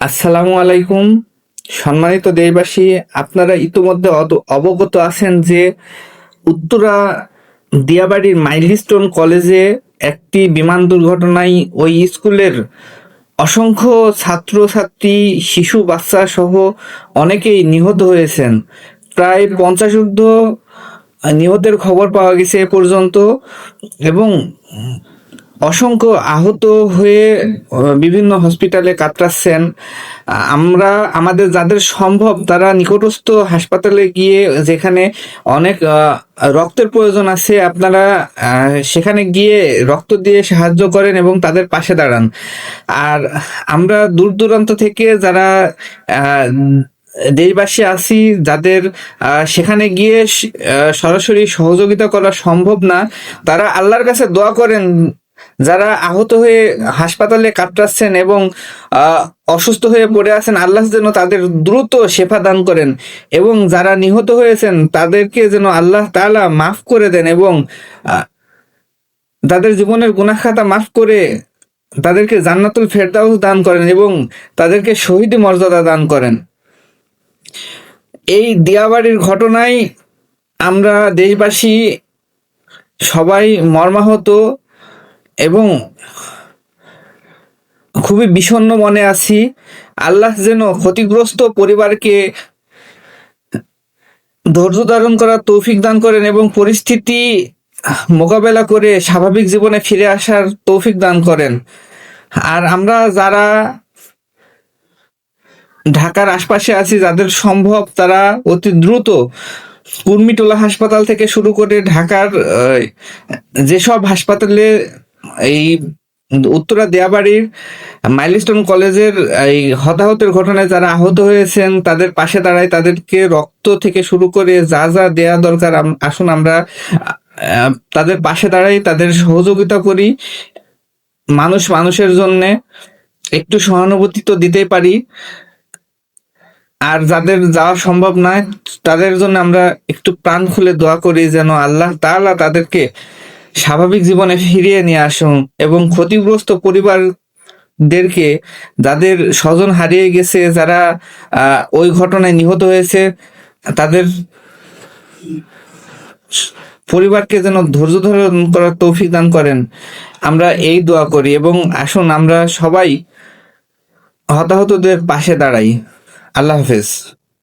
আসসালামু আলাইকুম। সম্মানিত দেশবাসী, আপনারা ইতোমধ্যে অবগত আছেন যে উত্তরা দিয়াবাড়ির মাইলস্টোন কলেজে একটি বিমান দুর্ঘটনায় ওই স্কুলের অসংখ্য ছাত্রছাত্রী, শিশু, বাচ্চা সহ অনেকেই নিহত হয়েছেন। প্রায় 50 ঊর্ধ্ব নিহতের খবর পাওয়া গেছে এ পর্যন্ত, এবং অসংখ্য আহত হয়ে বিভিন্ন হসপিটালে কাতরাচ্ছেন। আমরা আমাদের যাদের সম্ভব তারা নিকটস্থ হাসপাতালে গিয়ে, যেখানে অনেক রক্তের প্রয়োজন আছে, আপনারা সেখানে গিয়ে রক্ত দিয়ে সাহায্য করেন এবং তাদের পাশে দাঁড়ান। আর আমরা দূর দূরান্ত থেকে যারা আহ, দেশবাসী আছি, যাদের সেখানে গিয়ে সরাসরি সহযোগিতা করা সম্ভব না, তারা আল্লাহর কাছে দোয়া করেন যারা আহত হয়ে হাসপাতালে কাতরাচ্ছেন এবং অসুস্থ হয়ে পড়ে আছেন, আল্লাহ যেন তাদের দ্রুত শেফা দান করেন, এবং যারা নিহত হয়েছেন তাদেরকে যেন আল্লাহ তাআলা মাফ করে দেন এবং তাদের জীবনের গুনাহ খাতা মাফ করে তাদেরকে জান্নাতুল ফেরদাউস দান করেন এবং তাদেরকে শহীদ মর্যাদা দান করেন। এই দিয়াবাড়ির ঘটনায় আমরা দেশবাসী সবাই মর্মাহত এবং খুবই বিষণ্ণ মনে আছি। আল্লাহ যেন ক্ষতিগ্রস্ত পরিবারকে ধৈর্য ধারণ করার তৌফিক দান করেন এবং পরিস্থিতি মোকাবেলা করে স্বাভাবিক জীবনে ফিরে আসার তৌফিক দান করেন। আর আমরা যারা ঢাকার আশপাশে আছি, যাদের সম্ভব তারা অতি দ্রুত কুর্মিটোলা হাসপাতাল থেকে শুরু করে ঢাকার যেসব হাসপাতালে এই উত্তরা দেয়াবাড়ির মাইলস্টোন কলেজের এই হতাহতের ঘটনায় যারা আহত হয়েছেন তাদের পাশে দাঁড়ায়, তাদেরকে রক্ত থেকে শুরু করে যা যা দেয়া দরকার আসুন আমরা তাদের পাশে দাঁড়াই, তাদের সহযোগিতা করি। মানুষ মানুষের জন্য একটু সহানুভূতি তো দিতেই পারি। আর যাদের যাওয়া সম্ভব নয় তাদের জন্য আমরা একটু প্রাণ খুলে দোয়া করি যেন আল্লাহ তাআলা তাদেরকে স্বাভাবিক জীবনে ফিরিয়ে নিয়ে আসুন এবং ক্ষতিগ্রস্ত পরিবারদেরকে, যাদের স্বজন হারিয়ে গেছে, যারা ওই ঘটনায় নিহত হয়েছে, তাদের পরিবারকে যেন ধৈর্য ধারণ করার তৌফিক দান করেন। আমরা এই দোয়া করি এবং আসুন আমরা সবাই হতাহতদের পাশে দাঁড়াই। আল্লাহ হাফেজ।